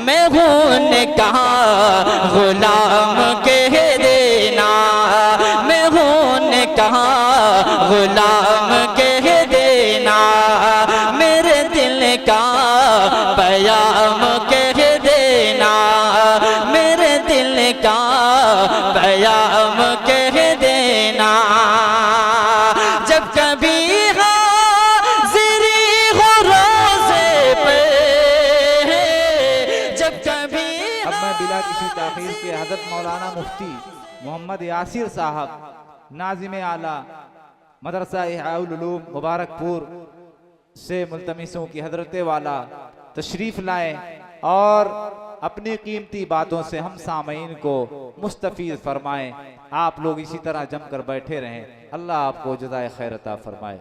मैं हूँ उनका गुलाम कह देना, मैं हूँ उनका गुलाम कह देना, मेरे दिल का पैगाम कह देना, मेरे दिल का पैगाम कह देना। जब कभी हाज़िरी हो रोज़े पे, जब कभी अब मैं बिला किसी ताख़ीर के हज़रत मौलाना मुफ्ती मोहम्मद यासिर साहब नाज़िम आला मदरसा इहयाउल उलूम मुबारकपुर से मुल्तमिस हूं कि हज़रत वाला तशरीफ़ लाएं और अपनी कीमती बातों से हम सामईन को मुस्तफ़ीज़ फरमाएं। आप लोग इसी तरह जमकर बैठे रहें। अल्लाह आपको जज़ाए खैर अता फरमाए।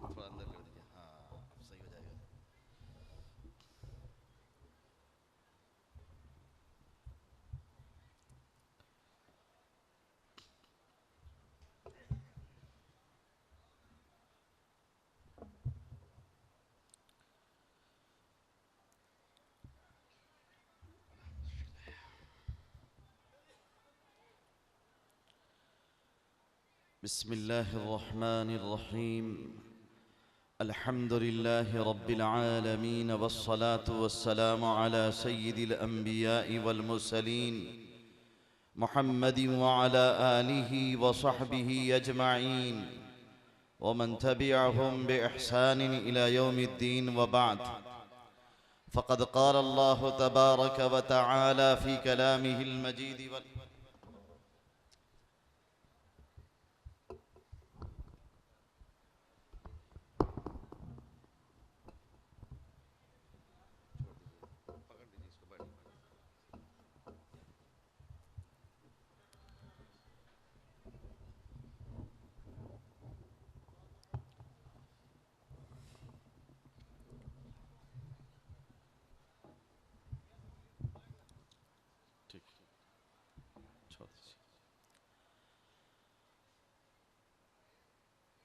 थोड़ा अंदर कर दीजिए, हाँ सही हो जाएगा। बिस्मिल्लाहिर्रहमानिर्रहीम। अल्हम्दुलिल्लाहि रब्बिल आलमीन वस्सलातु वस्सलामु अला सय्यिदिल अंबिया'i वल मुरसलीन मुहम्मदिन व अला आलिहि व सहबिहि अजमईन व मन तबिअहुम बि इहसानिन इला यौमिद्दीन व बअद। फ़क़द क़ाल अल्लाहु तबारक व तआला फ़ी कलामिहिल मजीद वल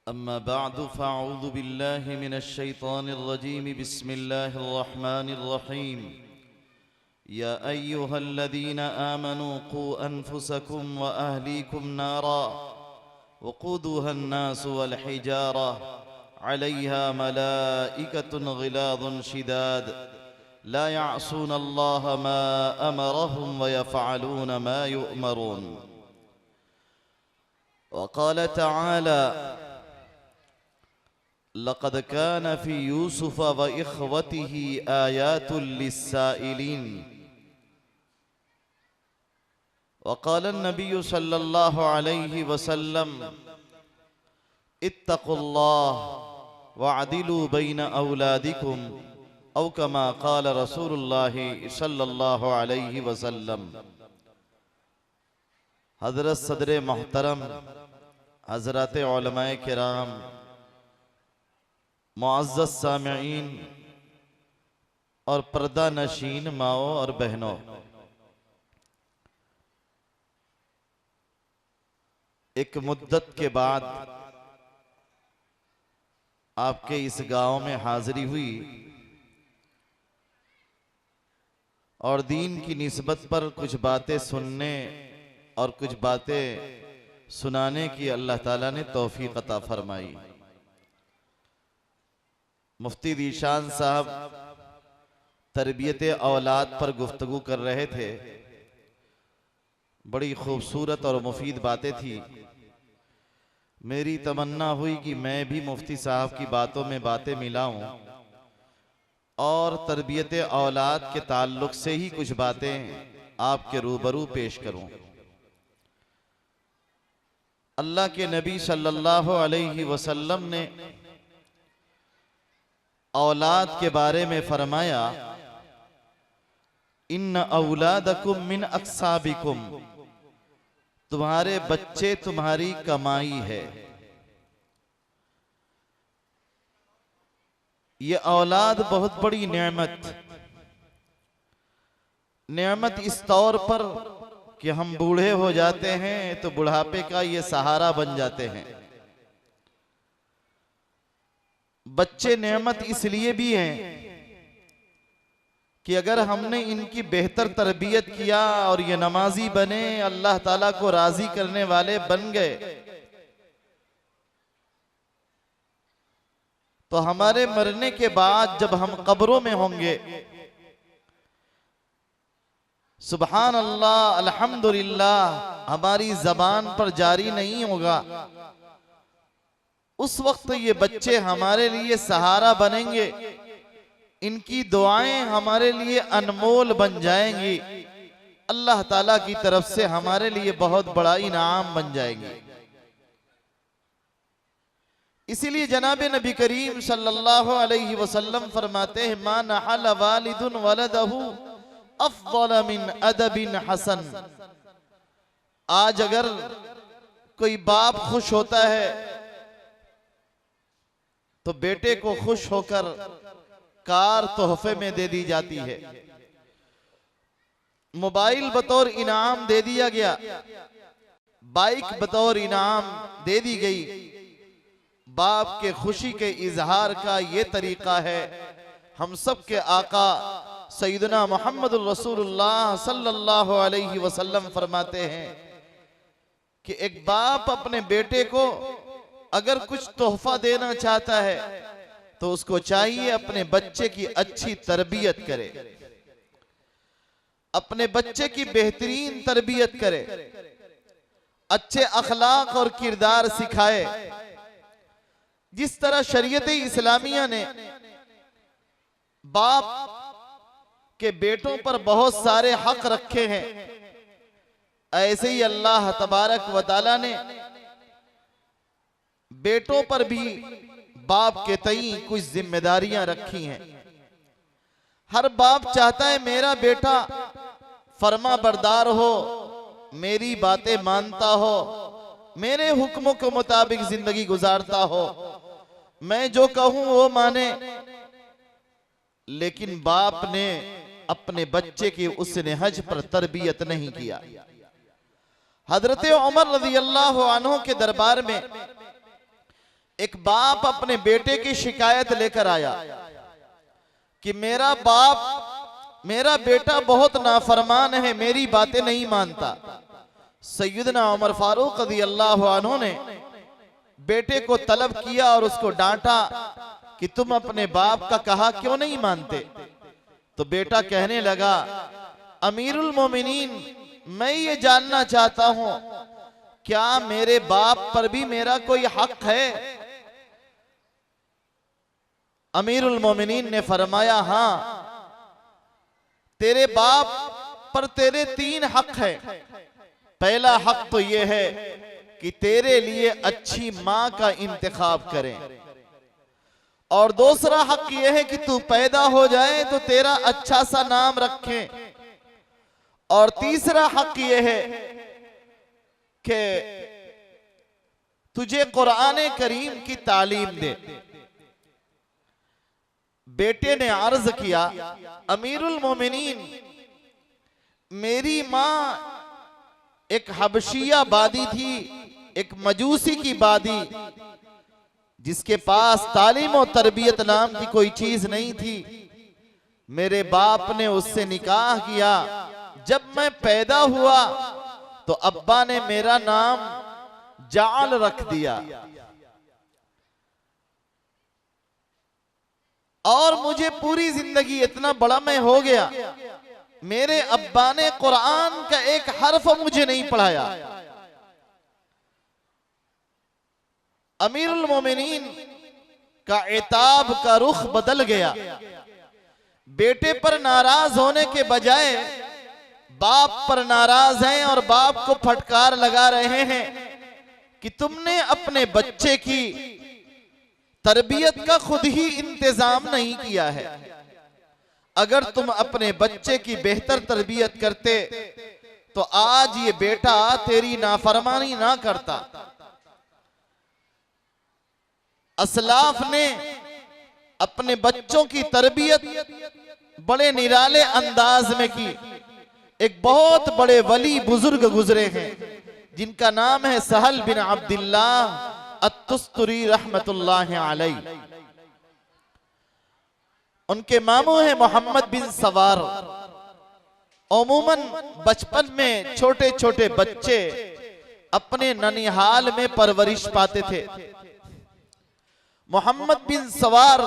अम्मा बादु फ़अऊज़ु बिल्लाहि मिनश्शैतानिर्रजीम बिस्मिल्लाहिर्रहमानिर्रहीम। या अय्युहल्लज़ीना आमनू क़ू अन्फुसकुम व अहलीकुम नारा वक़ूदुहा अन्नासु वल हिजारा अलैहा मलाइकतुन ग़िलाज़ुन शिदाद ला यअसूना अल्लाह मा अमरहुम व यफ़अलूना मा युअमरून। वक़ाल तआला लक़द कान फ़ी यूसुफ़ व इख़वतिही आयातुल लिस्साइलीन। वक़ाल अन्नबिय्यु सल्लल्लाहु अलैहि वसल्लम इत्तक़ुल्लाह वअदिलू बैन औलादिकुम औ कमा क़ाल रसूलुल्लाहि सल्लल्लाहु अलैहि वसल्लम। हज़रत सदर मोहतरम हज़रत उलमाए किराम, मुअज़्ज़ज़ सामिईन और पर्दा नशीन माओ और बहनों, एक मुद्दत के बाद आपके इस गांव में हाजिरी हुई और दीन की निस्बत पर कुछ बातें सुनने और कुछ बातें सुनाने की अल्लाह ताला ने तौफीक अता फरमाई। मुफ्ती ज़ीशान साहब तरबियत औलाद पर गुफ्तगू कर रहे थे। बड़ी खूबसूरत और मुफीद बातें थी। मेरी तमन्ना हुई कि मैं भी मुफ्ती साहब की बातों में बातें मिलाऊं और तरबियत औलाद के ताल्लुक से ही कुछ बातें आपके रूबरू पेश करूं। अल्लाह के नबी सल्लल्लाहु अलैहि वसल्लम ने औलाद के बारे में फरमाया, इन्न औलादकुम मिन अक्साबिकुम, तुम्हारे बच्चे तुम्हारी कमाई है। ये औलाद बहुत बड़ी नेमत इस तौर पर कि हम बूढ़े हो जाते हैं तो बुढ़ापे का ये सहारा बन जाते हैं। बच्चे नेमत इसलिए भी हैं कि अगर हमने इनकी बेहतर तरबियत किया और ये नमाजी बने, अल्लाह ताला को राजी करने वाले बन गए, तो हमारे मरने के बाद जब हम कब्रों में होंगे, सुबहान अल्लाह अल्हम्दुलिल्लाह हमारी जबान पर जारी नहीं होगा, उस वक्त ये बच्चे हमारे लिए सहारा बनेंगे, इनकी दुआएं हमारे लिए अनमोल बन जाएंगी, अल्लाह ताला की तरफ से हमारे लिए बहुत बड़ा इनाम बन जाएंगी। इसीलिए जनाब नबी करीम सल्लल्लाहु अलैहि वसल्लम फरमाते हैं, मा नहल वालिदुन वलदहु अफ़ज़ल मिन अदबिन हसन। आज अगर कोई बाप खुश होता है तो बेटे को खुश होकर कार तोहफे में दे दी जाती है, मोबाइल बतौर इनाम दे दिया गया, बाइक बतौर इनाम दे दी गई। बाप के खुशी के इजहार का ये तरीका है। हम सब के आका सैयदना मुहम्मदुर रसूलुल्लाह सल्लल्लाहु अलैहि वसल्लम फरमाते हैं कि एक बाप अपने बेटे को अगर कुछ तोहफा देना चाहता है तो उसको चाहिए अपने बच्चे की अच्छी तरबियत करे, अपने बच्चे की बेहतरीन तरबियत करे, अच्छे अखलाक और किरदार सिखाए। जिस तरह शरीयत इस्लामिया ने बाप के बेटों पर बहुत सारे हक रखे हैं, ऐसे ही अल्लाह तबारक व तआला ने बेटों पर भी बाप के तई कुछ जिम्मेदारियां रखी हैं। हर बाप चाहता है मेरा बेटा फरमा बरदार हो, मेरी बातें मानता हो, मेरे हुक्मों के मुताबिक जिंदगी गुजारता हो, मैं जो कहूं वो माने। लेकिन बाप ने अपने बच्चे की उस नहज पर तरबियत नहीं किया। हजरत उमर रज़ियल्लाहु अन्हु के दरबार में एक बाप अपने बेटे की शिकायत लेकर आया कि मेरा बेटा बहुत नाफरमान है, मेरी बातें नहीं मानता। सैयदना उमर फारूक रज़ियल्लाहु अन्हु ने बेटे को तलब किया और उसको डांटा कि तुम अपने बाप का कहा क्यों नहीं मानते। तो बेटा कहने लगा, अमीरुल मोमिनीन, मैं ये जानना चाहता हूं क्या मेरे बाप पर भी मेरा कोई हक है। अमीरुल मोमिनीन ने फरमाया, हां, तेरे बाप पर तेरे 3 हक है। पहला हक तो यह है कि तेरे लिए अच्छी मां का इंतखाब करें, और दूसरा हक यह है कि तू पैदा हो जाए तो तेरा अच्छा सा नाम रखें, और तीसरा हक यह है कि तुझे कुरान करीम की तालीम दे। बेटे ने अर्ज किया, अमीरुल मोमिनीन, मेरी मां एक हबशिया बादी थी, एक मजूसी की बादी, जिसके पास तालीम और तरबियत नाम की कोई चीज नहीं थी। मेरे बाप ने उससे निकाह किया। जब मैं पैदा हुआ तो अब्बा ने मेरा नाम जाल रख दिया, और मुझे पूरी जिंदगी इतना बड़ा मैं हो गया, मेरे अब्बा ने कुरान का एक हर्फ मुझे नहीं पढ़ाया। अमीरुल मोमिनीन का इताब का रुख बदल गया। बेटे पर नाराज होने के बजाय बाप पर नाराज हैं और बाप को फटकार लगा रहे हैं कि तुमने अपने बच्चे की तरबियत का खुद ही इंतजाम नहीं किया है। अगर तुम अपने बच्चे की बेहतर तरबियत करते तो आज ये बेटा तेरी नाफरमानी ना करता। असलाफ ने अपने बच्चों की तरबियत बड़े निराले अंदाज में की। एक बहुत बड़े वली बुजुर्ग गुजरे हैं जिनका नाम है सहल बिन अब्दुल्लाह अत-तुस्तुरी रहमतुल्लाह अलैह। उनके मामू हैं मोहम्मद बिन सवार। अमूमन बचपन में छोटे छोटे बच्चे अपने ननिहाल में परवरिश पाते थे। मोहम्मद बिन सवार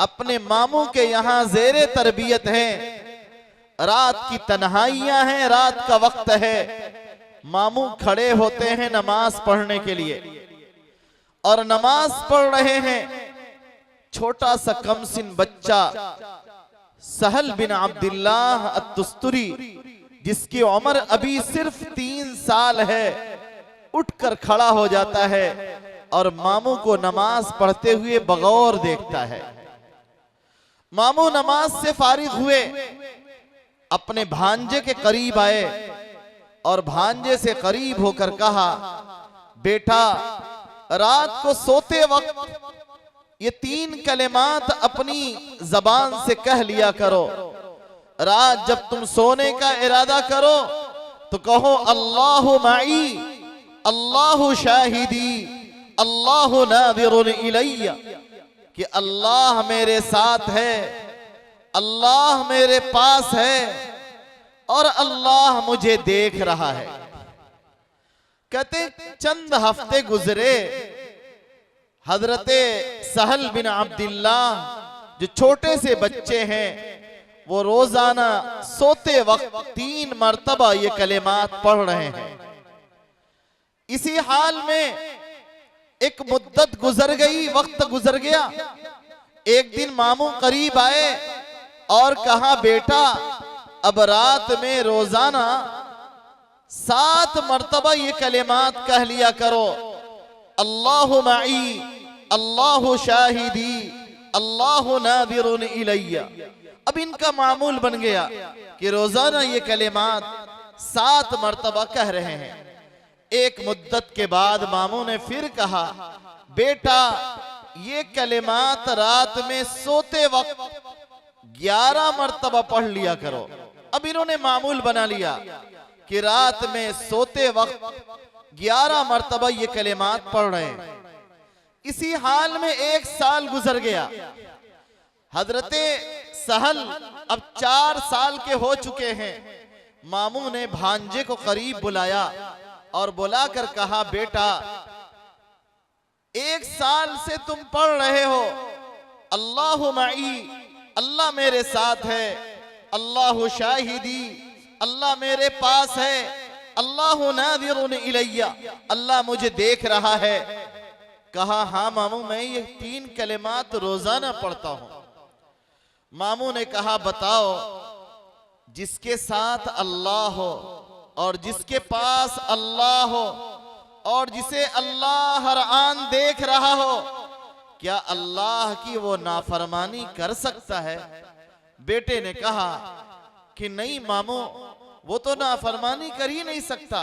अपने मामू के यहां जेरे तरबियत हैं। रात की तन्हाइयां हैं, रात का वक्त है, मामू खड़े होते हैं नमाज पढ़ने के लिए और नमाज पढ़ रहे हैं। छोटा सा कमसिन बच्चा सहल बिन अब्दुल्लाह अत-तुस्तुरी, जिसकी उम्र अभी सिर्फ 3 साल है, उठकर खड़ा हो जाता है और मामू को नमाज पढ़ते हुए बगौर देखता है। मामू नमाज से फारिग हुए, अपने भांजे के करीब आए और भांजे से करीब होकर कहा, बेटा रात को सोते वक्त ये 3 कलिमात अपनी जबान से कह लिया करो। रात जब तुम सोने का इरादा करो तो कहो अल्लाहु माई, अल्लाहु शाहिदी, अल्लाहु नाज़िरुन इलैया, कि अल्लाह मेरे साथ है, अल्लाह मेरे पास है और अल्लाह मुझे देख रहा है। कहते चंद हफ्ते गुजरे, हजरते सहल बिन अब्दुल्लाह जो छोटे से बच्चे हैं वो रोजाना सोते वक्त 3 मर्तबा ये कलिमात पढ़ रहे हैं। इसी हाल में एक मुद्दत गुजर गई, वक्त गुजर गया। एक दिन मामू करीब आए और कहा, बेटा अब रात में रोजाना 7 मर्तबा ये कलिमात कह लिया करो, अल्लाहु माई, अल्लाहु शाहिदी, अल्लाहु नाज़िरुन इलैया। अब इनका मामूल बन गया कि रोजाना ये कलिमात 7 मर्तबा कह रहे हैं। एक मुद्दत के बाद मामू ने फिर कहा, बेटा ये कलिमात रात में सोते वक्त 11 मर्तबा पढ़ लिया करो। अब इन्होंने मामूल बना लिया कि रात में सोते वक्त 11 मर्तबा ये कलिमात पढ़ रहे हैं। इसी हाल में 1 साल गुजर गया। हजरते सहल अब 4 साल के हो चुके हैं। मामू ने भांजे को करीब बुलाया और बुलाकर कहा, बेटा 1 साल से तुम पढ़ रहे हो अल्लाहु माई, अल्लाह मेरे साथ है, अल्लाहु शाहिदी, अल्लाह मेरे पास है, अल्लाहु नाज़िरुन इलैया, अल्लाह मुझे देख रहा है। कहा, हाँ मामू मैं ये 3 कलिमात रोजाना पढ़ता हूं। मामू ने कहा, बताओ जिसके साथ अल्लाह हो और जिसके पास अल्लाह हो और जिसे अल्लाह हर आन देख रहा हो, क्या अल्लाह की वो नाफरमानी कर सकता है? बेटे ने कहा कि नहीं मामू, वो तो नाफरमानी कर ही नहीं सकता।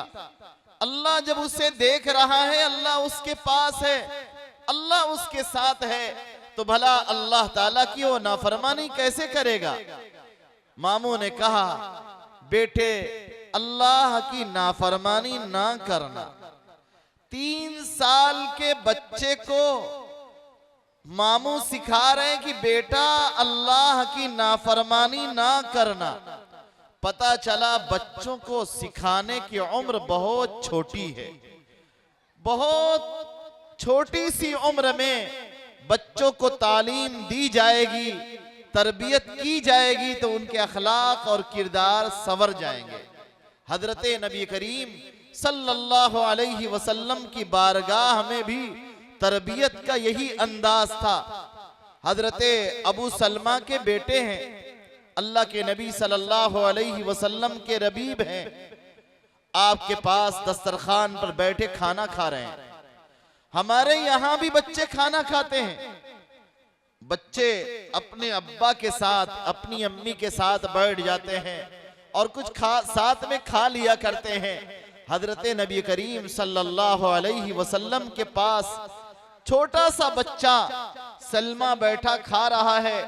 अल्लाह जब उसे देख रहा है, अल्लाह उसके पास है, अल्लाह उसके साथ है, तो भला अल्लाह ताला की वो नाफरमानी कैसे करेगा? मामू ने कहा, बेटे अल्लाह की नाफरमानी ना करना। 3 साल के बच्चे को मामू सिखा रहे हैं कि बेटा अल्लाह की नाफरमानी ना करना। पता चला बच्चों को सिखाने की उम्र बहुत छोटी है। बहुत छोटी सी उम्र में बच्चों को तालीम दी जाएगी, तरबियत की जाएगी तो उनके अखलाक और किरदार संवर जाएंगे। हजरते नबी करीम सल्लल्लाहु अलैहि वसल्लम की बारगाह में भी तरबियत का यही अंदाज था। हजरते अबू सलमा के बेटे हैं, अल्लाह के नबी सल्लल्लाहु अलैहि वसल्लम के रबीब हैं। आपके पास दस्तरखान पर बैठे खाना खा रहे हैं। हमारे यहां भी बच्चे खाना खाते हैं। बच्चे अपने अब्बा के साथ, अपनी अम्मी के साथ बैठ जाते हैं और कुछ साथ में खा लिया करते हैं। हजरत नबी करीम सल्लल्लाहु अलैहि वसल्लम के पास छोटा सा बच्चा सलमा बैठा खा रहा है।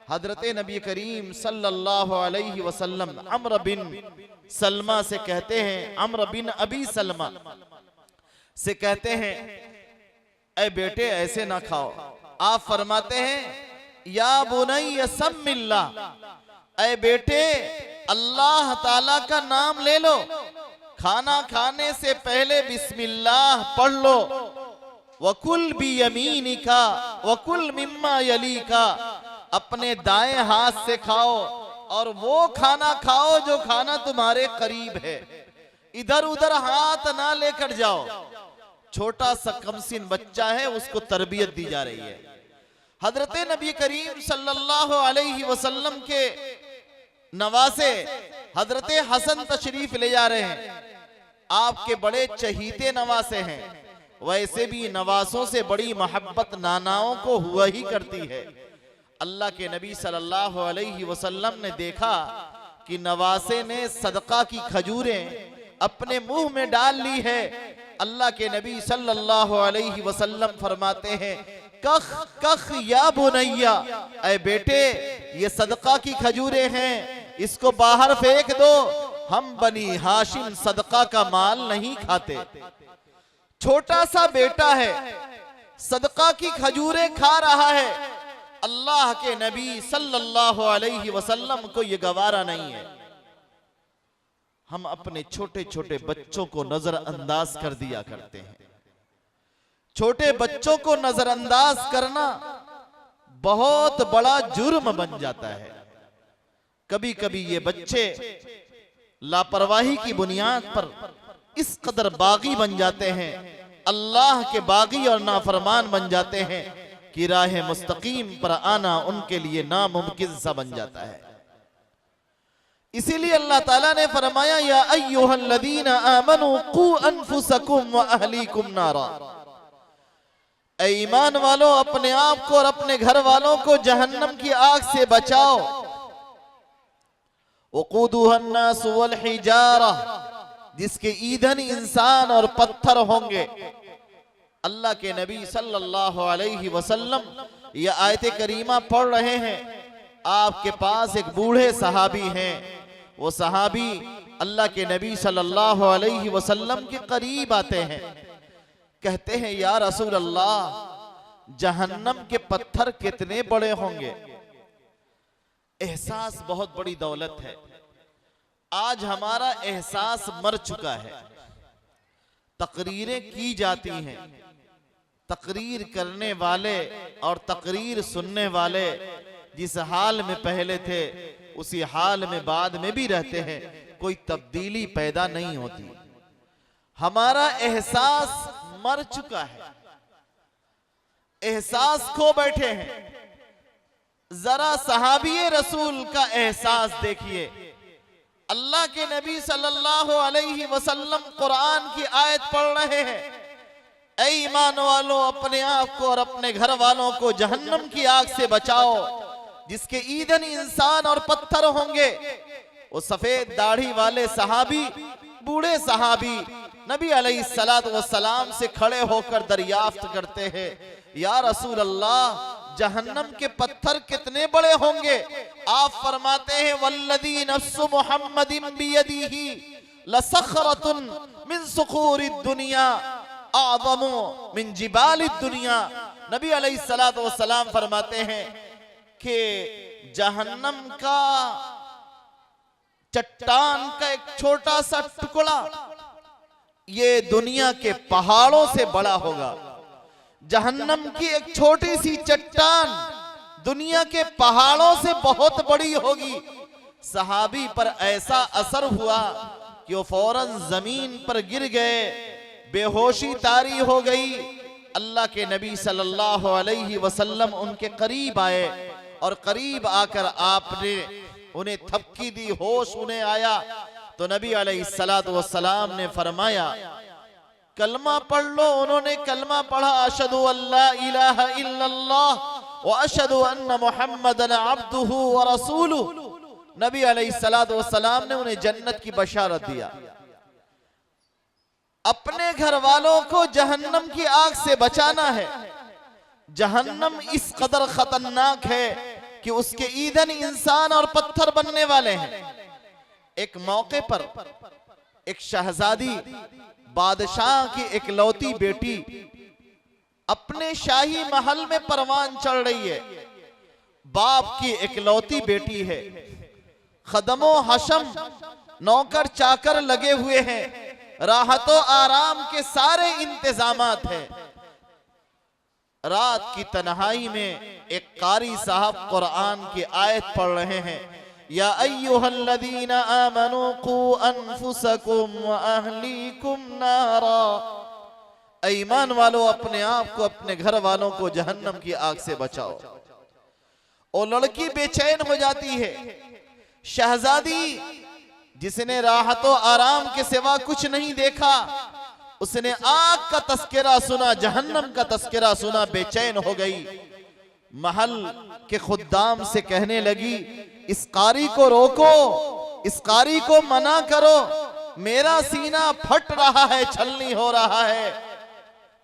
हजरत नबी करीम सल्लल्लाहु अलैहि वसल्लम अम्र बिन सलमा से कहते हैं, अम्र बिन अबी सलमा से कहते हैं, ऐ बेटे ऐसे ना खाओ। आप फरमाते हैं, या बुनैया सम्मिल्लाह, ऐ बेटे अल्लाह ताला का नाम ले लो, खाना खाने से पहले बिस्मिल्लाह पढ़ लो। वकुल भी यमीनिका वकुल मिम्मा यलीका, अपने दाएं हाथ से खाओ और वो खाना खाओ जो खाना तुम्हारे करीब है, इधर उधर हाथ ना लेकर जाओ। छोटा सा कमसिन बच्चा है, उसको तरबियत दी जा रही है। हजरत नबी करीम सल्लल्लाहु अलैहि वसल्लम के नवासे हजरत हसन तशरीफ ले जा रहे हैं। आपके बड़े चहीते नवासे हैं, वैसे भी नवासों से बड़ी मोहब्बत नानाओं को हुआ ही करती है। अल्लाह के नबी सल्लल्लाहु अलैहि वसल्लम ने देखा कि नवासे ने सदका की खजूरें अपने मुंह में डाल ली है। अल्लाह के नबी सल्लल्लाहु अलैहि वसल्लम फरमाते हैं, कख कख या बुनैया, ऐ बेटे ये सदका की खजूरें हैं, इसको बाहर फेंक दो, हम बनी हाशिम सदका का माल नहीं खाते। छोटा सा बेटा है, सदका की खजूरें खा रहा है। अल्लाह के नबी सल्लल्लाहु अलैहि वसल्लम को ये गवारा नहीं है। हम अपने छोटे छोटे बच्चों को नजरअंदाज कर दिया करते हैं। छोटे बच्चों को नजरअंदाज करना बहुत बड़ा जुर्म बन जाता है। कभी कभी ये बच्चे लापरवाही की बुनियाद पर इस कदर बागी बन जाते हैं, अल्लाह के बागी और नाफरमान बन जाते हैं कि राह मुस्तकीम पर आना उनके लिए नामुमकिन सा बन जाता है। इसीलिए अल्लाह ताला ने फरमाया, या अय्युहल्लज़ीना आमनू कू अनफुसकुम व अहलीकुम नारा, ऐ ईमान वालों अपने आप को और अपने घर वालों को जहन्नम की आग से बचाओ। वक़ूदुहन्नास वल हिजारा, जिसके ईंधन इंसान और पत्थर होंगे। अल्लाह के नबी सल्लल्लाहु अलैहि वसल्लम ये आयत करीमा पढ़ रहे हैं। आपके पास एक बूढ़े सहाबी हैं। वो सहाबी अल्लाह के नबी सल्लल्लाहु अलैहि वसल्लम के करीब आते हैं, कहते हैं, या रसूल अल्लाह जहन्नम के पत्थर कितने बड़े होंगे। एहसास बहुत बड़ी दौलत है। आज हमारा एहसास मर चुका है। तकरीरें की जाती हैं, तकरीर करने वाले और तकरीर सुनने वाले जिस हाल में पहले थे उसी हाल में बाद में भी रहते हैं, कोई तब्दीली पैदा नहीं होती। हमारा एहसास मर चुका है, एहसास खो बैठे हैं। जरा सहाबी रसूल का एहसास देखिए। अल्लाह के नबी सल्लल्लाहु अलैहि वसल्लम कुरान की आयत पढ़ रहे हैं, ऐ ईमान वालों अपने आप को और अपने घर वालों को जहन्नम की आग से बचाओ, जिसके ईंधन इंसान और पत्थर होंगे। वो सफेद दाढ़ी वाले सहाबी, बूढ़े सहाबी नबी अलैहिस्सलातु वस्सलाम से खड़े होकर दरियाफ्त करते हैं, या रसूल अल्लाह जहन्नम के पत्थर कितने बड़े होंगे। आप फरमाते हैं, वल्लज़ी नफ्सु मुहम्मदिन बियदिही लसखरतुन मिन सुखूरिद दुनिया आज़मु मिन जिबालिद दुनिया। नबी अलैहिस्सलातु वस्सलाम फरमाते हैं कि जहन्नम का चट्टान का एक छोटा सा टुकड़ा ये दुनिया के पहाड़ों से बड़ा होगा। जहन्नम की एक छोटी सी चट्टान दुनिया के पहाड़ों से बहुत बड़ी होगी। सहाबी पर ऐसा असर हुआ कि वो फौरन जमीन पर गिर गए, बेहोशी तारी हो गई। अल्लाह के नबी सल्लल्लाहु अलैहि वसल्लम उनके करीब आए और करीब आकर आपने उन्हें थपकी दी, होश उन्हें आया। तो नबी अलैहिस्सलातु वस्सलाम ने फरमाया, कलमा पढ़ लो। उन्होंने कलमा पढ़ा, अशहदु अल्ला इलाहा इल्लल्लाह व अशहदु अन्ना मुहम्मदन अब्दुहु व रसूलुहु। नबी अलैहिस्सलातु वस्सलाम ने उन्हें जन्नत की बशारत दिया। अपने घर वालों को जहन्नम की आग से बचाना है। जहन्नम इस कदर खतरनाक है कि उसके ईंधन इंसान और पत्थर बनने वाले हैं। एक मौके पर एक शहजादी बादशाह की इकलौती बेटी अपने शाही महल में परवान चढ़ रही है। बाप की इकलौती बेटी है। खदमो हशम नौकर चाकर लगे हुए हैं। राहतो आराम के सारे इंतजामात हैं। रात की तन्हाई में एक कारी साहब कुरान की आयत पढ़ रहे हैं, या अय्युहल्लज़ीना आमनू कू अनफुसकुम व अहलीकुम नारा। ईमान वालों, अपने आप को अपने घर वालों को जहन्नम की आग से बचाओ। और लड़की बेचैन हो जाती है। शहजादी जिसने राहतो आराम के सिवा कुछ नहीं देखा, उसने आग का तस्करा सुना, जहन्नम का तस्करा सुना, बेचैन हो गई। महल के खुद्दाम से कहने लगी, इस कारी को रोको, इस कारी को मना करो, मेरा सीना फट रहा है, छलनी हो रहा है।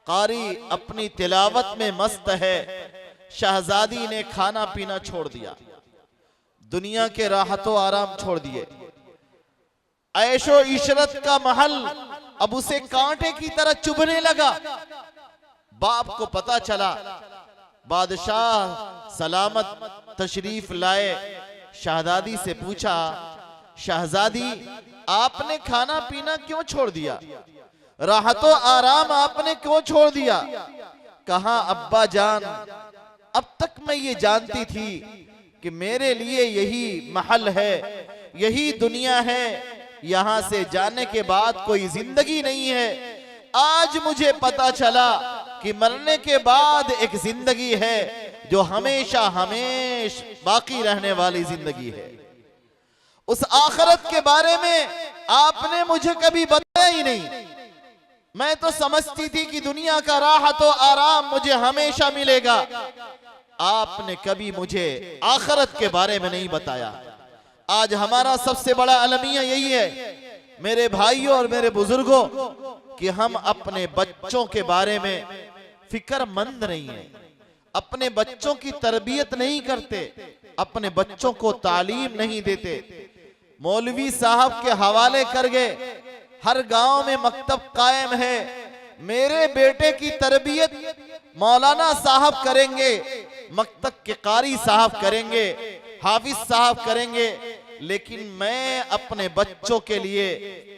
कारी अपनी तिलावत में मस्त है। शहजादी ने खाना पीना छोड़ दिया, दुनिया के राहतो आराम छोड़ दिए। ऐशो इशरत का महल अब उसे कांटे की तरह चुभने लगा। बाप को पता चला। बादशाह सलामत तशरीफ लाए। शहजादी से पूछा, शहजादी आपने खाना पीना क्यों छोड़ दिया? राहतो आराम आपने क्यों छोड़ दिया? कहा, अब्बा जान, अब तक मैं ये जानती थी कि मेरे लिए यही महल है, यही दुनिया है, यहां से जाने के बाद कोई जिंदगी नहीं है। आज मुझे पता चला कि मरने के बाद एक जिंदगी है जो हमेशा हमेश बाकी रहने वाली जिंदगी है। उस आखिरत के बारे में आपने मुझे कभी बताया ही नहीं। मैं तो समझती थी कि दुनिया का राहत और आराम मुझे हमेशा मिलेगा। आपने कभी मुझे आखिरत के बारे में नहीं बताया। आज हमारा सबसे बड़ा अलमिया यही है मेरे भाइयों और मेरे बुजुर्गों कि हम अपने बच्चों के बारे में फिक्रमंद नहीं है, अपने बच्चों की तरबियत नहीं करते, अपने बच्चों को तालीम नहीं देते। मौलवी साहब के हवाले कर गए, हर गांव में मकतब कायम है। मेरे बेटे की तरबियत मौलाना साहब करेंगे, मकतब के कारी साहब करेंगे, हाफिज साहब करेंगे, लेकिन मैं अपने बच्चों के लिए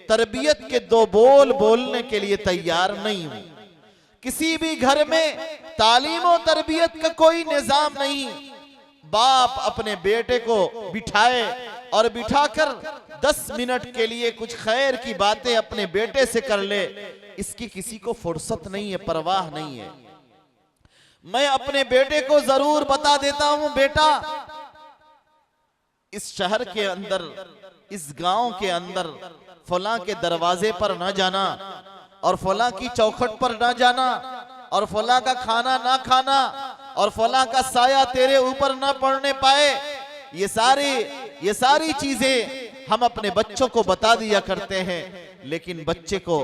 तरबियत के दो बोल बोलने के लिए तैयार नहीं हूं। किसी भी घर में तालीम और तरबियत का कोई निजाम नहीं। बाप अपने बेटे को बिठाए और बिठाकर 10 मिनट के लिए कुछ खैर की बातें अपने बेटे से कर ले, इसकी किसी को फुर्सत नहीं है, परवाह नहीं है। मैं अपने बेटे को जरूर बता देता हूं, बेटा इस शहर के अंदर, इस गांव के अंदर फलां के दरवाजे पर न जाना, और फलां की चौखट पर न जाना, और फलां का खाना ना खाना, और फलां का साया तेरे ऊपर न पड़ने पाए। ये सारी चीजें हम अपने बच्चों को बता दिया करते हैं, लेकिन बच्चे को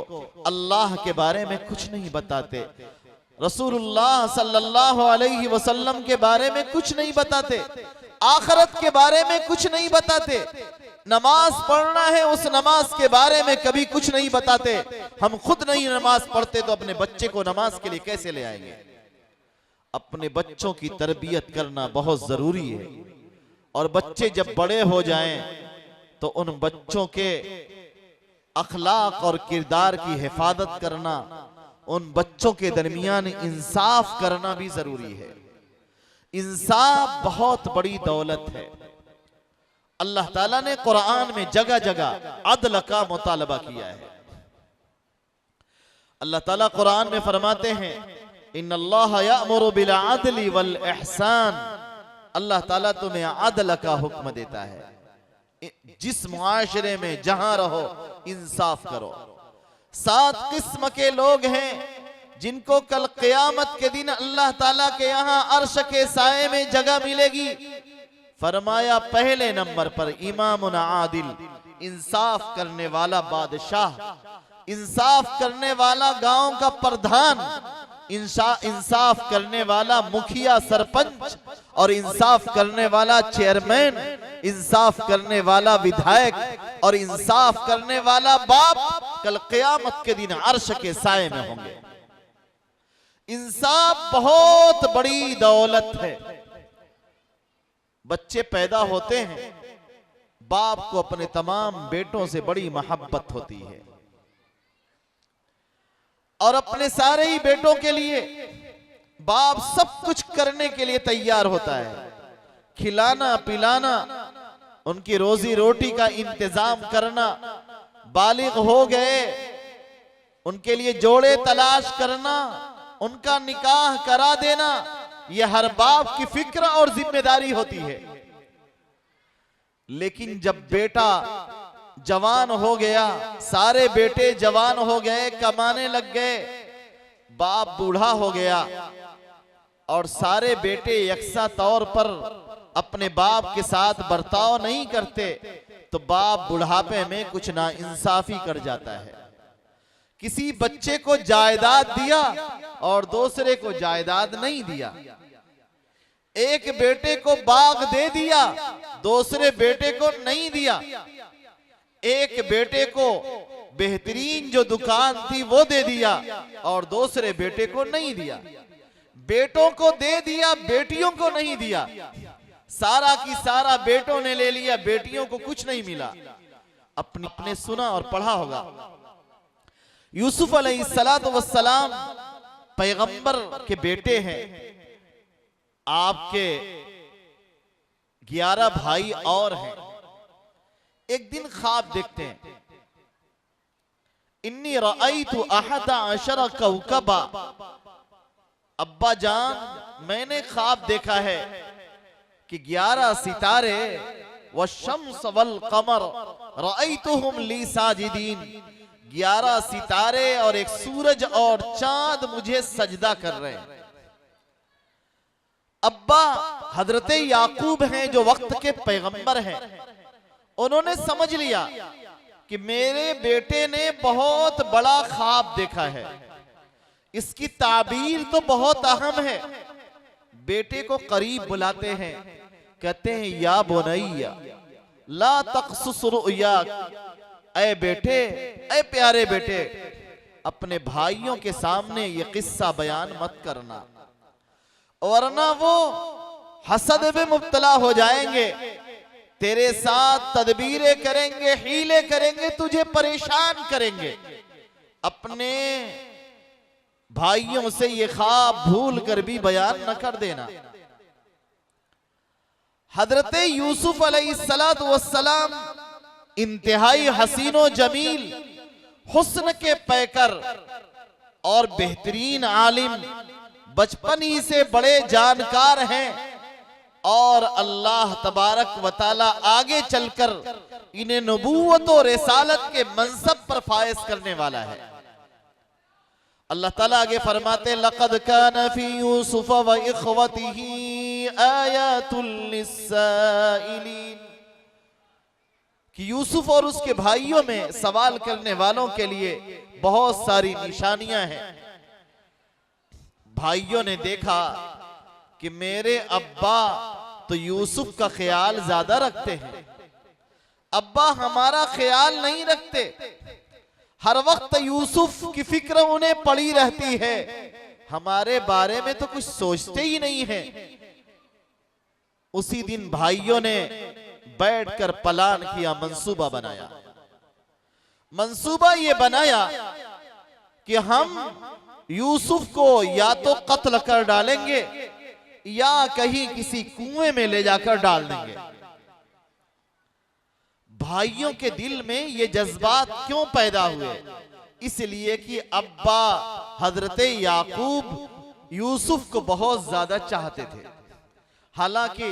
अल्लाह के बारे में कुछ नहीं बताते, रसूलुल्लाह सल्लल्लाहु अलैहि वसल्लम के बारे में कुछ नहीं बताते, आखिरत के बारे में कुछ नहीं बताते। नमाज पढ़ना है, उस नमाज के बारे में कभी कुछ नहीं बताते। हम खुद नहीं नमाज पढ़ते तो अपने बच्चे को नमाज के लिए कैसे ले आएंगे? अपने बच्चों की तरबियत करना बहुत जरूरी है। और बच्चे जब बड़े हो जाएं तो उन बच्चों के अखलाक और किरदार की हिफाजत करना, उन बच्चों के दरमियान इंसाफ करना भी जरूरी है। इंसाफ बहुत बड़ी दौलत है। अल्लाह ताला ने कुरान में जगह जगह अदल का मुतालबा किया है। अल्लाह ताला कुरान में फरमाते हैं, इन्नल्लाह यअमुरु बिल अदली वल इहसान। अल्लाह ताला तुम्हें अदल का हुक्म देता है। जिस मुआशरे में जहां रहो इंसाफ करो। 7 किस्म के लोग हैं जिनको कल क़यामत के दिन अल्लाह ताला के यहाँ अर्श के साए में जगह मिलेगी। फरमाया पहले नंबर पर इमामुन आदिल, इंसाफ करने वाला बादशाह, इंसाफ करने वाला गांव का प्रधान, इंसाफ करने वाला मुखिया सरपंच, और इंसाफ करने वाला चेयरमैन, इंसाफ करने वाला विधायक, और इंसाफ करने वाला बाप कल क़यामत के दिन अर्श के साए में होंगे। इंसाफ बहुत बड़ी दौलत है। बच्चे पैदा होते हैं, बाप को अपने तमाम बेटों से बड़ी मोहब्बत होती है और अपने सारे ही बेटों के लिए बाप सब कुछ करने के लिए तैयार होता है, खिलाना पिलाना, उनकी रोजी रोटी का इंतजाम करना, बालिग हो गए उनके लिए जोड़े तलाश करना, उनका निकाह करा देना, यह हर बाप की फिक्र और जिम्मेदारी होती है। लेकिन जब बेटा जवान हो गया, सारे बेटे जवान हो गए, कमाने लग गए, बाप बूढ़ा हो गया और सारे बेटे यकसा तौर पर अपने बाप के साथ बर्ताव नहीं करते, तो बाप बुढ़ापे में कुछ नाइंसाफी कर जाता है। किसी बच्चे को जायदाद दिया और दूसरे को जायदाद नहीं दिया, एक बेटे को बाग दे दिया, दूसरे बेटे को नहीं दिया, एक बेटे को बेहतरीन जो दुकान थी वो दे दिया और दूसरे बेटे को नहीं दिया, बेटों को दे दिया बेटियों को नहीं दिया, सारा की सारा बेटों ने ले लिया, बेटियों को कुछ नहीं मिला। अपने सुना और पढ़ा होगा, यूसुफ अलैहिस्सलातु वस्सलाम पैगंबर के बेटे हैं, आपके 11 भाई और हैं। एक दिन ख्वाब देखते हैं, इन्नी रअयतु अहदा अशरा कौकबा, अब्बा जान मैंने ख्वाब देखा है कि 11 सितारे व शम्स वल कमर रअयतुहुम ली साजिदीन, 11 सितारे और एक सूरज और चांद मुझे सजदा कर रहे हैं। अब्बा हजरत याकूब हैं जो वक्त के पैगंबर हैं, उन्होंने समझ लिया कि मेरे बेटे ने बहुत बड़ा ख्वाब देखा है, इसकी ताबीर तो बहुत अहम है। बेटे को करीब बुलाते हैं, कहते हैं या बुनैया ला तक़सुस रुअयाक, ऐ बेटे, ऐ प्यारे बेटे, अपने भाइयों के सामने ये किस्सा बयान मत करना, वरना वो हसद में मुब्तला हो जाएंगे, तेरे साथ तदबीरें करेंगे, हीले करेंगे, तुझे परेशान करेंगे। अपने भाइयों से ये ख्वाब भूल कर भी बयान न कर देना। हजरत यूसुफ अलैहिस्सलातु वस्सलाम इंतहाई हसीनो जमील, हुस्न के पैकर और बेहतरीन आलिम, बचपन ही से बड़े जानकार हैं और अल्लाह तबारक व तआला आगे चलकर इन्हें नबूवत और रिसालत के मनसब पर फायज करने वाला है। अल्लाह ताला आगे फरमाते, लक़द कान फी यूसुफ व इख्वतिही आयातुल लिस्साइलीन, कि यूसुफ और उसके भाइयों में सवाल करने वालों के लिए बहुत सारी निशानियां हैं। भाइयों ने देखा कि मेरे अब्बा तो यूसुफ का ख्याल ज्यादा रखते हैं, अब्बा हमारा ख्याल नहीं रखते, हर वक्त यूसुफ की फिक्र उन्हें पड़ी रहती है, हमारे बारे में तो कुछ सोचते ही नहीं है। उसी दिन भाइयों ने बैठकर प्लान किया, मंसूबा बनाया। मंसूबा ये बनाया कि हम यूसुफ को या तो कत्ल कर डालेंगे या कहीं किसी कुएं में ले जाकर डाल देंगे। भाइयों के दिल में ये जज्बात क्यों पैदा हुए? इसलिए कि अब्बा हजरत याकूब यूसुफ को बहुत ज्यादा चाहते थे। हालांकि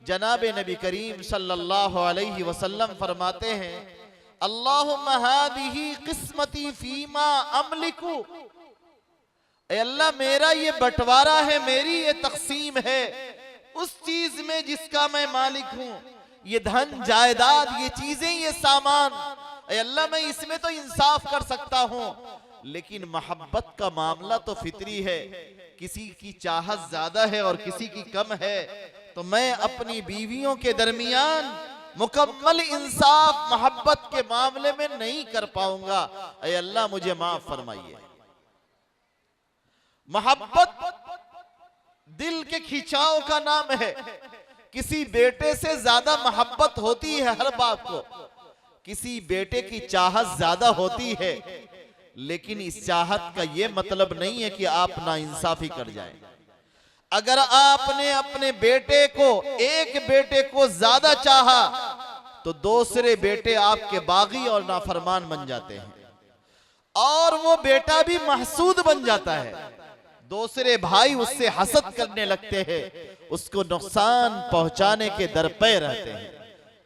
जनाब नबी करीम सल्लल्लाहु अलैहि वसल्लम फरमाते हैं, अल्लाहुम्मा हादिही किस्मती फीमा अमलिकु, अल्लाह मेरा ये बंटवारा है, मेरी ये तकसीम है, उस चीज में जिसका मैं मालिक हूं, ये धन जायदाद, ये चीजें, ये सामान, ऐ अल्लाह मैं इसमें तो इंसाफ कर सकता हूं, लेकिन मोहब्बत का मामला तो फितरी है, किसी की चाहत ज्यादा है और किसी की कम है, तो मैं अपनी बीवियों के दरमियान मुकम्मल इंसाफ मोहब्बत के मामले में नहीं कर पाऊंगा। ऐ अल्लाह मुझे माफ फरमाइए। मोहब्बत दिल के खिंचाव का नाम है। किसी बेटे से ज्यादा मोहब्बत होती है हर बाप को, किसी बेटे की चाहत ज्यादा होती है, लेकिन इस चाहत का यह मतलब नहीं है कि आप नाइंसाफी कर जाएं। अगर आपने अपने बेटे को, एक बेटे को ज्यादा चाहा तो दूसरे बेटे आपके बागी और नाफरमान बन जाते हैं, और वो बेटा भी महसूद बन जाता है। दूसरे भाई उससे हसद करने लगते हैं, उसको नुकसान पहुंचाने के दर पे रहते हैं।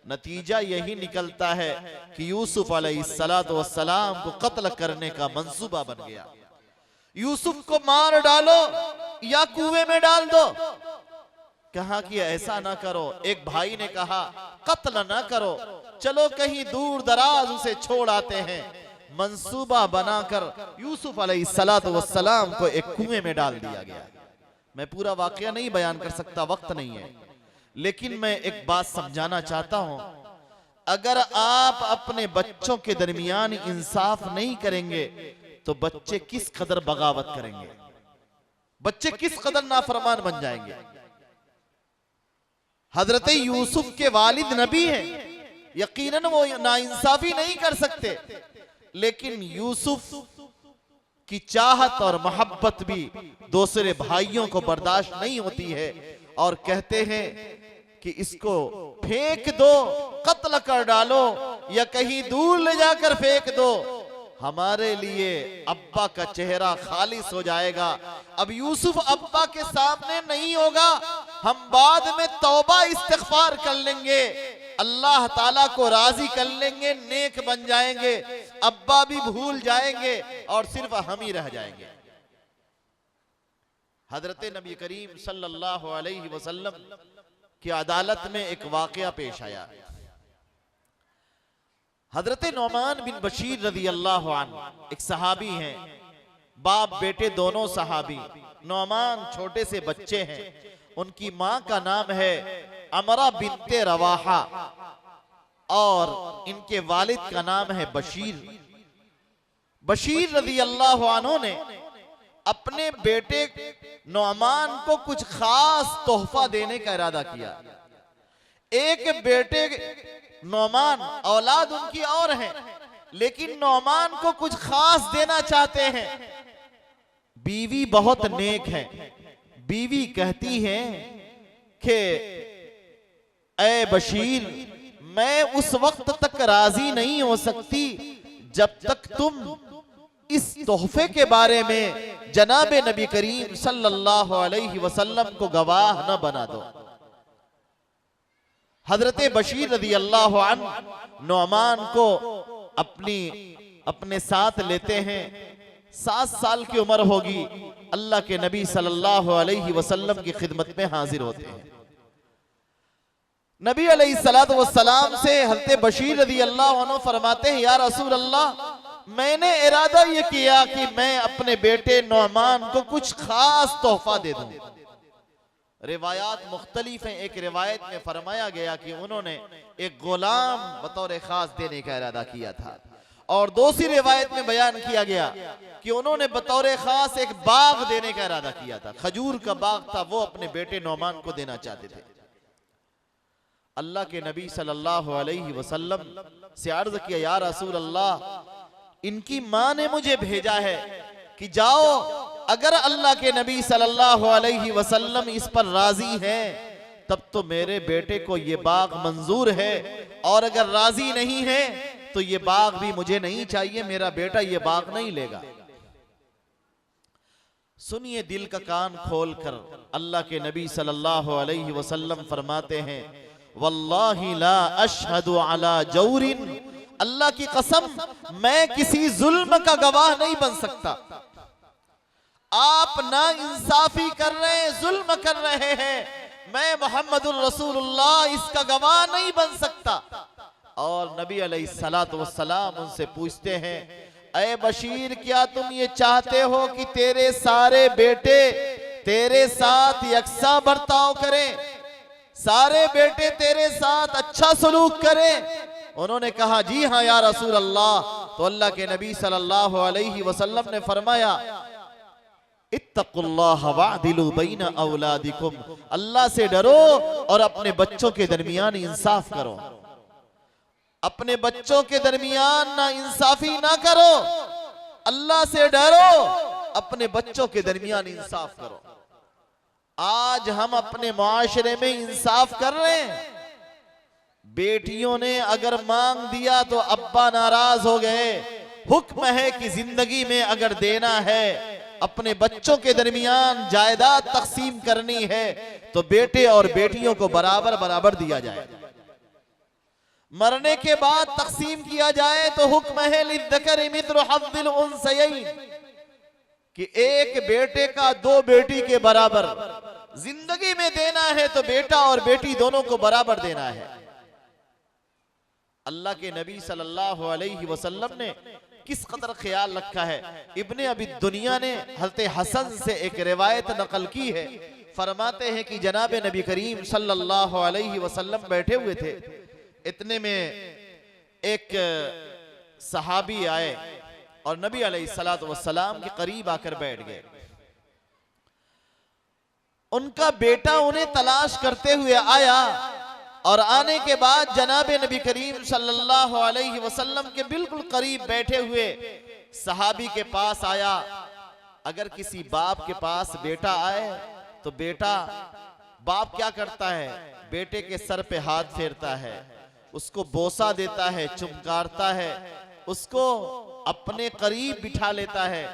नतीजा यही निकलता है कि यूसुफ अलैहिस्सलाम को कत्ल करने का मंसूबा बन गया। यूसुफ को मार डालो या कुएं में डाल दो। कहा कि ऐसा ना करो। एक भाई ने कहा कत्ल ना करो, चलो कहीं दूर दराज उसे छोड़ आते हैं। मंसूबा बनाकर यूसुफ अलैहिस्सलाम को एक कुएं में डाल दिया गया। मैं पूरा वाकया नहीं बयान कर सकता, वक्त नहीं है, लेकिन मैं एक बात समझाना चाहता हूं। अगर आप अपने बच्चों के दरमियान इंसाफ नहीं करेंगे तो बच्चे किस कदर बगावत करेंगे, बच्चे किस कदर नाफरमान बन जाएंगे। हजरत यूसुफ के वालिद नबी हैं, यकीनन वो नाइंसाफी नहीं कर सकते, लेकिन यूसुफ की चाहत और मोहब्बत भी दूसरे भाइयों को बर्दाश्त नहीं होती है, और कहते हैं कि इसको फेंक दो, कत्ल कर डालो या कहीं दूर ले जाकर फेंक दो, हमारे लिए अब्बा का चेहरा खालिस हो जाएगा। अब यूसुफ अब्बा के सामने नहीं होगा, हम बाद में तौबा इस्तिग़फ़ार कर लेंगे, अल्लाह ताला को राजी कर लेंगे, नेक बन जाएंगे, अब्बा भी भूल जाएंगे और सिर्फ हम ही रह जाएंगे। हजरत नबी करीम सल्लल्लाहु अलैहि वसल्लम की अदालत में एक वाकया पेश आया। हजरत नौमान बिन बशीर रज़ी अल्लाह अन्हु एक सहाबी हैं, बाप बेटे दोनों सहाबी। नौमान छोटे से बच्चे हैं, उनकी मां का नाम है अमरा बिनते रवाहा और इनके वालिद का नाम है बशीर। बशीर रज़ी अल्लाह अन्हु ने अपने बेटे नौमान को कुछ खास तोहफा देने का इरादा किया। एक बेटे नौमान, औलाद उनकी और है, लेकिन नौमान को कुछ खास देना चाहते हैं। बीवी बहुत नेक है, बीवी कहती है कि ऐ बशीर, मैं उस वक्त तक राजी नहीं हो सकती जब तक तुम इस तोहफे के बारे में जनाबे नबी करीम सल्लल्लाहु अलैहि वसल्लम को गवाह न बना दो। हजरत बशीर रज़ी अल्लाह अन्हु नौमान को अपने साथ लेते हैं। 7 साल की उम्र होगी, अल्लाह के नबी सल्लल्लाहु अलैहि वसल्लम की खिदमत में हाजिर होते हैं। नबी अलैहिस्सलातु वस्सलाम से हजरत बशीर रज़ी अल्लाह अन्हु फरमाते हैं, या रसूल अल्लाह, मैंने इरादा ये किया कि मैं अपने बेटे नौमान को कुछ खास तोहफा दे दूं। रिवायात मुख्तलिफ हैं। एक रिवायत में फरमाया गया कि उन्होंने एक गुलाम बतौर खास देने का इरादा किया था, और दूसरी रिवायत में बयान किया गया कि उन्होंने बतौर खास एक बाग देने का इरादा किया था, खजूर का बाग था, वो अपने बेटे नौमान को देना चाहते थे। अल्लाह के नबी सल्लल्लाहु अलैहि वसल्लम से अर्ज किया, या रसूल अल्लाह, इनकी मां ने मुझे भेजा है कि जाओ, अगर अल्लाह के नबी सल्लल्लाहु अलैहि वसल्लम इस पर राजी हैं तब तो मेरे बेटे को ये बाग मंजूर है, और अगर राजी नहीं है तो ये बाग भी मुझे नहीं चाहिए, मेरा बेटा ये बाग नहीं लेगा। सुनिए दिल का कान खोलकर, अल्लाह के नबी सल्लल्लाहु अलैहि वसल्लम फरमाते हैं, वल्लाहि ला अशहदु अला जौरिन, अल्लाह की कसम मैं किसी जुल्म का गवाह नहीं बन सकता। आप ना इंसाफी कर रहे हैं, जुल्म कर रहे हैं, मैं मोहम्मदुर रसूलुल्लाह इसका गवाह नहीं बन सकता। और नबी अलैहिस्सलातु वस्सलाम उनसे पूछते हैं, ऐ बशीर, क्या तुम ये चाहते हो कि तेरे सारे बेटे तेरे साथ यकसा बर्ताव करें, सारे बेटे तेरे साथ अच्छा सलूक करें? उन्होंने कहा, जी हाँ या रसूल अल्लाह। तो अल्लाह के नबी सल्लल्लाहु अलैहि वसल्लम ने फरमाया, इत्तकुल्लाह वअदिलू बैना औलादिकुम, अल्लाह से डरो और अपने बच्चों के दरमियान इंसाफ करो। अपने बच्चों के दरमियान ना इंसाफी ना करो, अल्लाह से डरो, अपने बच्चों के दरमियान इंसाफ करो। आज हम अपने मुआशरे में इंसाफ कर रहे हैं। बेटियों ने अगर मांग दिया तो अब्बा नाराज हो गए। हुक्म है कि जिंदगी में अगर देना है, अपने बच्चों के दरमियान जायदाद तकसीम करनी है, तो बेटे और बेटियों को बराबर बराबर दिया जाए। मरने के बाद तकसीम किया जाए तो हुक्म है लिज़्ज़करि मिस्लु हज़्ज़िल उन्सयैन, कि एक बेटे का दो बेटी के बराबर। जिंदगी में देना है तो बेटा और बेटी दोनों को बराबर देना है। अल्लाह के नबी सल्लल्लाहु अलैहि वसल्लम ने किस कदर ख्याल रखा है। इब्ने अबी दुनिया ने हज़रत हसन से एक रिवायत नकल की है। फरमाते हैं कि जनाब नबी करीम सल्लल्लाहु अलैहि वसल्लम बैठे हुए थे। इतने में एक सहाबी आए और नबी अलैहिस्सलातु वस्सलाम के करीब आकर बैठ गए। उनका बेटा उन्हें तलाश करते हुए आया और आने के बाद जनाब नबी करीम सल्लल्लाहु अलैहि वसल्लम के बिल्कुल करीब बैठे हुए सहाबी के पास आया। अगर किसी बाप के पास बेटा आए तो बेटा, बाप क्या करता है? बेटे के सर पे हाथ फेरता है, उसको बोसा देता है, चुमकारता है, उसको अपने करीब बिठा लेता है।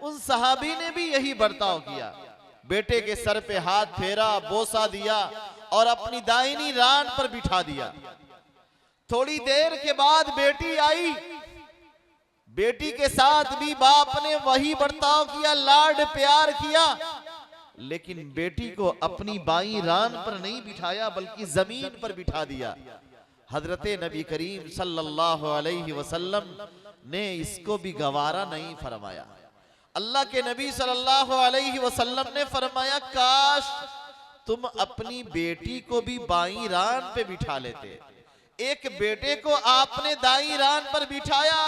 उन सहाबी ने भी यही बर्ताव किया। बेटे के सर पे हाथ फेरा, बोसा दिया और अपनी दाहिनी रान पर बिठा दिया। थोड़ी देर के बाद बेटी आई। बेटी के साथ भी बाप ने वही बर्ताव किया, लाड प्यार किया, लेकिन बेटी को अपनी बाईं रान पर नहीं बिठाया बल्कि जमीन पर बिठा दिया। हजरत नबी करीम सल्लल्लाहु अलैहि वसल्लम ने इसको भी गवारा नहीं फरमाया। अल्लाह के नबी सल्लल्लाहु अलैहि वसल्लम ने फरमाया, काश तुम अपनी बेटी को भी बाईं रान पे बिठा लेते। एक बेटे को आपने दाईं रान पर बिठाया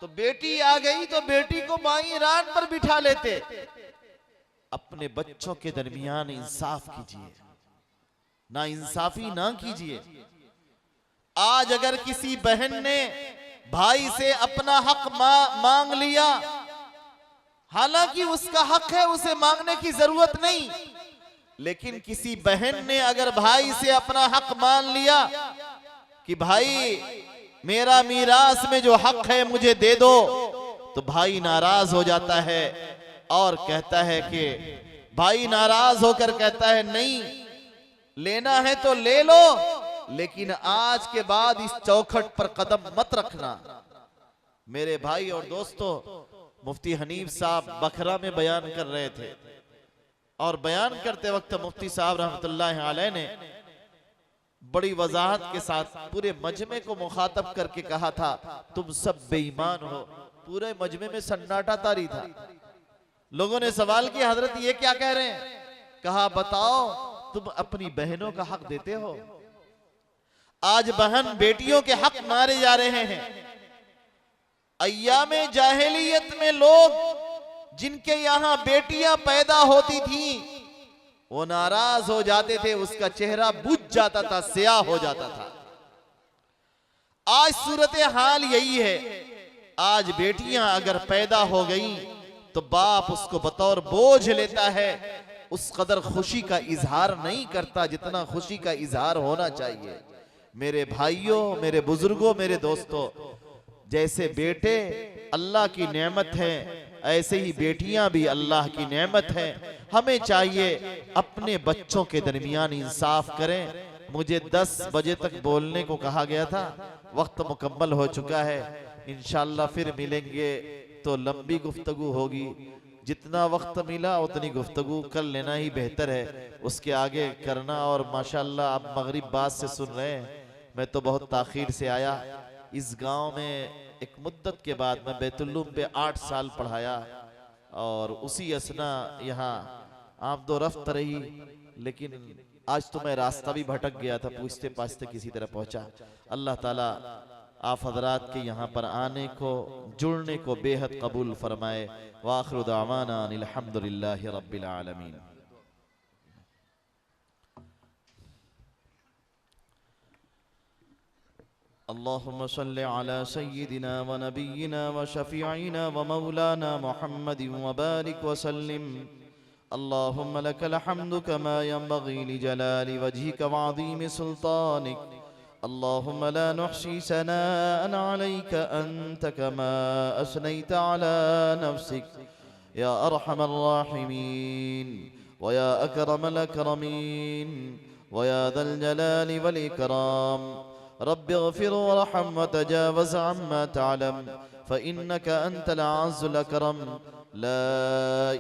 तो बेटी आ गई तो बेटी को बाईं रान पर बिठा लेते। अपने बच्चों के दरमियान इंसाफ कीजिए, ना इंसाफी ना कीजिए। आज अगर किसी बहन ने भाई से अपना हक मांग लिया, हालांकि उसका हक है, उसे मांगने की जरूरत नहीं, लेकिन किसी बहन ने अगर भाई से अपना हक मान लिया कि भाई मेरा मीरास में जो हक है मुझे दे दो, तो भाई नाराज हो जाता है और कहता है कि भाई नाराज होकर कहता है नहीं, लेना है तो ले लो, लेकिन आज के बाद इस चौखट पर कदम मत रखना। मेरे भाई और दोस्तों, मुफ्ती हनीफ साहब बखरा में बयान कर रहे थे और बयान करते वक्त मुफ्ती साहब रहमतुल्लाह अलैह ने बड़ी वजाहत के साथ पूरे मजमे को मुखातब करके कहा था, तुम सब बेईमान हो। पूरे मजमे में सन्नाटा तारी था। लोगों ने सवाल किया, हजरत ये क्या कह रहे हैं? कहा, बताओ तुम अपनी बहनों का हक देते हो? आज बहन बेटियों के हक मारे जा रहे हैं। अय्यामे जाहिलियत में लोग जिनके यहां बेटियां पैदा होती थी वो नाराज हो जाते थे, उसका चेहरा बुझ जाता था, स्याह हो जाता था। आज सूरत हाल यही है। आज बेटियां अगर पैदा हो गई तो बाप उसको बतौर बोझ लेता है, उस कदर खुशी का इजहार नहीं करता जितना खुशी का इजहार होना चाहिए। मेरे भाइयों, मेरे बुजुर्गों, मेरे दोस्तों, जैसे बेटे अल्लाह की नेमत है, ऐसे ही बेटियां भी अल्लाह की नेमत है। हमें चाहिए अपने बच्चों के दरमियान इंसाफ करें। मुझे 10 बजे तक बोलने को कहा गया था, वक्त मुकम्मल हो चुका है। इंशाअल्लाह फिर मिलेंगे तो लंबी गुफ्तगू होगी। जितना वक्त मिला उतनी गुफ्तगू कर लेना ही बेहतर है, उसके आगे करना। और माशाल्लाह आप मगरिब बाद से सुन रहे हैं, मैं तो बहुत ताखीर से आया। इस गांव में एक मुद्दत के बाद मैं बैतुल्लुम पे 8 साल पढ़ाया और उसी असना यहाँ आप दो रफ्त रही, लेकिन आज तो मैं रास्ता भी भटक गया था, पूछते पाछते किसी तरह पहुंचा। अल्लाह ताला आप हजरात के यहाँ पर आने को, जुड़ने को बेहद कबूल फरमाए। वाखिरु दावाना अनिल हम्दुलिल्लाहि रब्बिल आलमीन। अल्लाहुम्मा सल्लि अला सय्यिदिना व नबिय्यिना व शफीइना व मौलाना मुहम्मदिन व बारिक व सल्लिम। अल्लाहुम्मा लकल हम्दु कमा यंबगी लिजलालि वजहिका व अज़ीमि सुल्तानिक। अल्लाहुम्मा ला नुहसी सनाअन अलैका अंत कमा असनैत अला नफ्सिक या अरहमर राहिमीन व या अकरमल अकरमीन व या ज़ल जलालि वल इकराम। रब्बि इग़फिर वरहम वतजावज़ अम्मा तअलम फ़इन्नका अंतल अअज़्ज़ुल अकरम। ला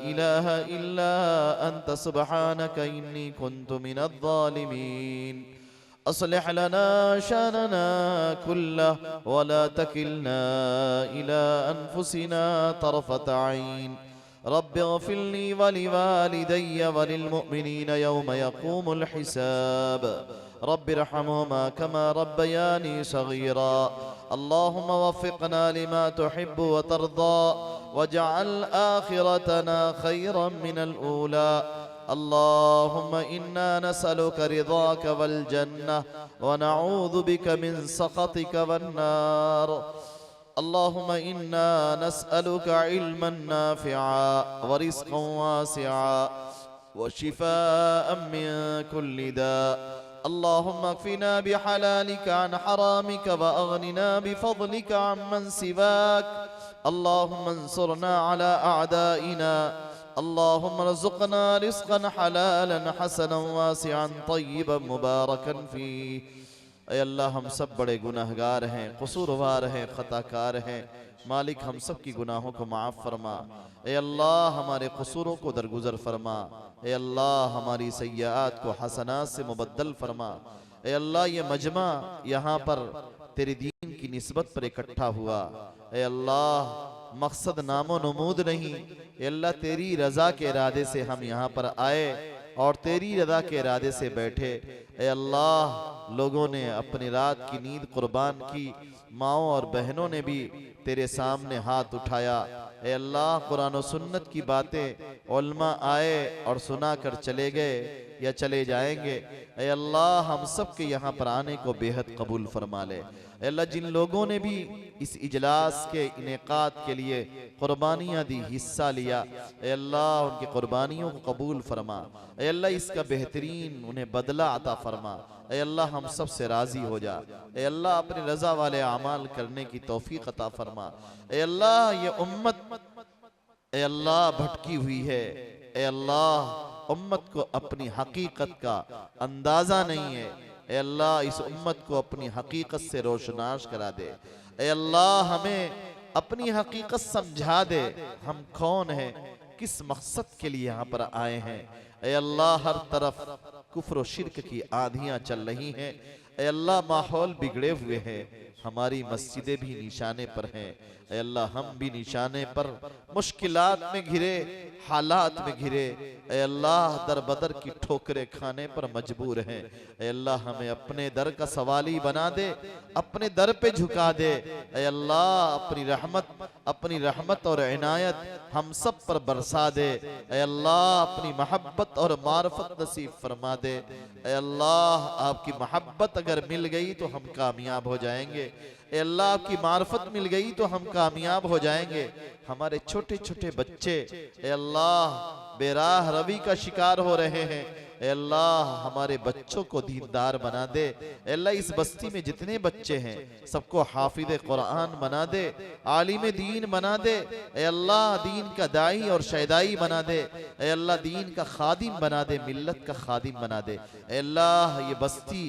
इलाहा इल्ला अंत सुब्हानका इन्नी कुन्तु मिनज़ ज़ालिमीन। अस्लिह लना शानना कुल्लह वला तकिलना इला अनफुसिना तरफ़त ऐन। रब्बि इग़फिर ली वलिवालिदैय वलिलमुअ्मिनीन यौम यक़ूमुल हिसाब। रब्बि इरहमहुमा कमा रब्बयानी सगीरा। अल्लाहुम्मा वफ़्क़ना लिमा तुहिब्बु व तर्दा वजअल आखिरतना खैरन मिनल ऊला। अल्लाहुम्मा इन्ना नसअलुका रिज़ाक वल जन्नह व नऊज़ु बिका मिन सख़तिका वन नार। अल्लाहुम्मा इन्ना नसअलुका इल्मन नाफ़िआ व रिज़्क़न वासिआ व शिफ़ाअन मिन कुल्लि दा। अल्लाहुम्मा अक्फिना बिहलालिका अन हरामिका व अग़निना बिफ़ज़लिका अम्मन सिवाक। अल्लाहुम्मा अंसुरना अला अअदाइना। अल्लाहुम्मा रज़ुक़ना रिज़्क़न हलालन हसनन वासिअन तय्यिबन मुबारकन फ़ीह। ऐ अल्लाह, हम सब बड़े गुनहगार हैं, कसूरवार हैं, खताकार हैं। मालिक हम सब की गुनाहों को माफ़ फरमा। ऐ अल्लाह, हमारे कसूरों को दरगुजर फरमा। ऐ अल्लाह, हमारी सय्यात को हसनात से मुबद्दल फरमा। ऐ अल्लाह, ये मजमा यहाँ पर तेरे दीन की निस्बत पर इकट्ठा हुआ। ऐ अल्लाह, मकसद नामो नमूद नहीं, ऐ अल्लाह तेरी रज़ा के इरादे से हम यहाँ पर आए और तेरी रज़ा के इरादे से बैठे। ऐ अल्लाह, लोगों ने अपनी रात की नींद कुर्बान की, माओं और बहनों ने भी तेरे सामने हाथ उठाया। ऐ अल्लाह, कुरान और सुन्नत की बातें उलमा आए और सुना कर चले गए या चले जाएंगे। ऐ अल्लाह, हम सब के यहाँ पर आने को बेहद कबूल फरमा ले। ऐ अल्लाह, जिन लोगों ने भी इस इजलास के इनेकाद के लिए कुर्बानियाँ दी, हिस्सा लिया, ऐ अल्लाह उनकी कुर्बानियों को कबूल फरमा। ऐ अल्लाह, इसका बेहतरीन उन्हें बदला अता फरमा। ऐ अल्लाह, हम सब से राज़ी हो जा। ऐ अल्लाह, अपनी रज़ा वाले अमाल करने की तौफीक अता फरमा। ऐ अल्लाह, ये उम्मत ऐ अल्लाह भटकी हुई है। ऐ अल्लाह, उम्मत को अपनी हकीकत का अंदाज़ा नहीं है। ऐ अल्लाह, इस उम्मत को अपनी हकीकत से रोशनाश करा दे। ऐ अल्लाह, हमें अपनी हकीकत समझा दे, हम कौन हैं, किस मकसद के लिए यहाँ पर आए हैं। ऐ अल्लाह, हर तरफ कुफ्र और शिर्क की आंधियाँ चल रही हैं। ऐ अल्लाह, माहौल बिगड़े हुए हैं, हमारी मस्जिदें भी निशाने पर हैं। ऐ अल्लाह, हम भी निशाने पर मुश्किलात में घिरे, हालात में घिरे। ऐ अल्लाह, दर बदर की ठोकरें खाने पर मजबूर हैं। ऐ अल्लाह, हमें अपने दर का सवाली बना दे, अपने दर पे झुका दे। ऐ अल्लाह, अपनी रहमत और इनायत हम सब पर बरसा दे। ऐ अल्लाह, अपनी मोहब्बत और मार्फत नसीब फरमा दे। ऐ अल्लाह, आपकी मोहब्बत अगर मिल गई तो हम कामयाब हो जाएंगे। ऐ अल्लाह, आपकी मार्फत मिल गई तो हम कामयाब हो जाएंगे। हमारे छोटे छोटे बच्चे ऐ अल्लाह बेराह रवि का शिकार हो रहे हैं। ऐ अल्लाह, हमारे बच्चों को दीनदार बना दे। ऐ अल्लाह, इस बस्ती में जितने बच्चे हैं सबको हाफिज़ कुरान बना दे, आलिम दीन बना दे। ऐ अल्लाह, दीन का दाई और शैदाई बना दे। ऐ अल्लाह, दीन का खादिम बना दे, मिल्लत का खादिम बना दे। ऐ अल्लाह, ये बस्ती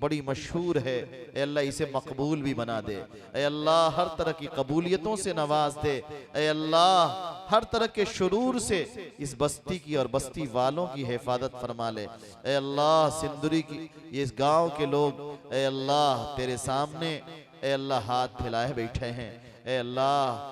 बड़ी मशहूर है। ए अल्लाह इसे मकबूल भी बना दे। ए अल्लाह हर तरह की कबूलियतों से नवाज दे। ए अल्लाह हर तरह के शुरूर से इस बस्ती की और बस्ती वालों की हिफाजत फरमा ले। ए अल्लाह सिंदुरी की इस गांव के लोग ए अल्लाह तेरे सामने ए अल्लाह हाथ फैलाए बैठे हैं। ए अल्लाह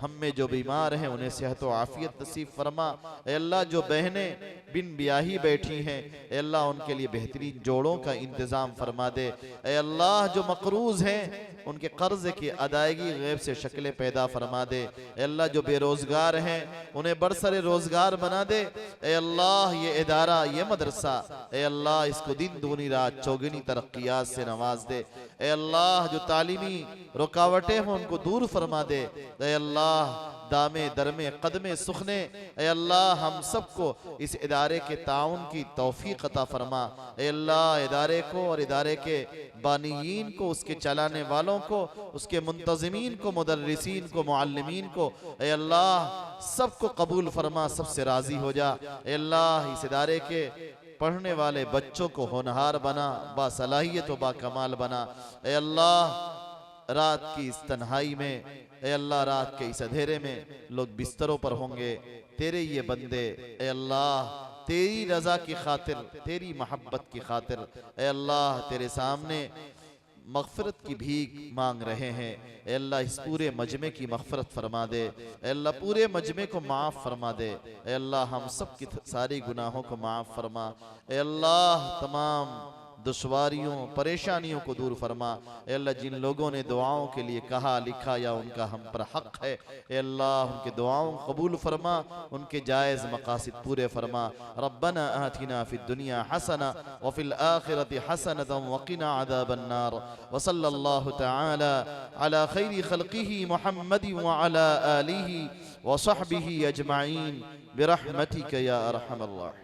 हम में जो बीमार हैं उन्हें सेहत व आफियत नसीब फरमा। ए अल्लाह जो बहनें बिन ब्याही बैठी हैं ए अल्लाह उनके लिए बेहतरीन जोड़ों का इंतज़ाम फरमा दे। ए अल्लाह जो मकरूज हैं उनके कर्ज की अदायगी गैब से शक्लें पैदा फरमा दे। ए अल्लाह जो बेरोजगार हैं उन्हें बरसरे रोजगार बना दे। ए अल्लाह ये इदारा ये मदरसा ए अल्लाह इसको दिन दूनी रात चौगुनी तरक्कियात से नवाज दे। ए अल्लाह जो तालीमी रुकावटें हों उनको दूर फरमा दे। ए अल्लाह दामे दरमे कदमे सुखने ए अल्लाह हम सबको इस इदारे के ताउन की तौफीक अता फरमा। ए अल्लाह इदारे को और इदारे के बानीयीन को, उसके चलाने वालों को, उसके मुंतज़मीन को, मुदर्रिसीन को, मुअल्लिमीन को ए अल्लाह सबको कबूल फरमा, सबसे राजी हो जा। ए अल्लाह इस इदारे के पढ़ने वाले बच्चों को होनहार बना, बासलाहियत व बाकमाल बना। ए अल्लाह रात की इस तन्हाई में ए अल्लाह रात के इस अंधेरे में लोग बिस्तरों पर होंगे, तेरे ये बंदे ए अल्लाह तेरी रजा की खातिर, तेरी मोहब्बत की खातिर ए अल्लाह तेरे सामने मगफरत की भीख मांग रहे हैं। ए अल्लाह इस पूरे मजमे की मगफरत फरमा दे। ए अल्लाह पूरे मजमे को माफ़ फरमा दे। ए अल्लाह हम सब की सारी गुनाहों को माफ़ फरमा। ए अल्लाह तमाम दुश्वारियों परेशानियों को दूर फरमा। ए अल्लाह जिन लोगों ने दुआओं के लिए कहा लिखा या उनका हम पर हक है ए अल्लाह उनके दुआओं कबूल फरमा, उनके जायज़ मकासिद पूरे फरमा। रब्बना आतिना फिद दुनिया हसना व फिल आखिरति हसनतन व क़िना अज़ाबन नार। व सल्लल्लाहु तआला अला खैरि खल्क़िही मुहम्मद व अला आलिही व सहबिही अजमईन बिरहमतिक या अरहमर राहिमीन।